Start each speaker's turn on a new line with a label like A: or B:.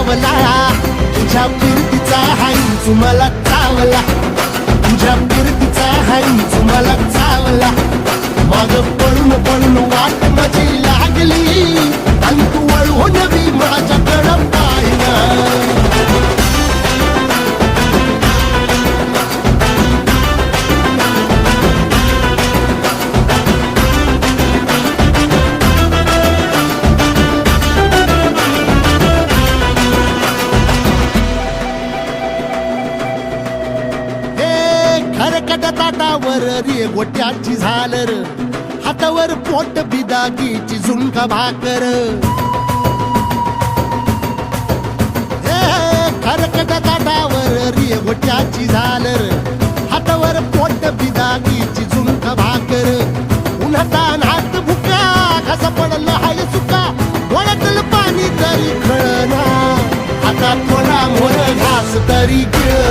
A: चावला, तुझ्या फिरतीचा हाईच मला चावला, तुझ्या फिरतीचा हाईच मला चावला. माग पळून पळून वाट माझी लागली आणि तू वळून बी माझ्याकडं पाहिना. खरकट ताटावर रे गोट्याची झालर, हातावर पोट बिदागीची झुणका भाकर. खरकट ताटावर रे गोट्याची झालर, हातावर पोट बिदागीची झुणका भाकर. उन्हातान हात भुका, कसा पडलं हाय सुका, डोळ्यातलं पाणी तरी कळना, आता थोडा मोर घास तरी गिळ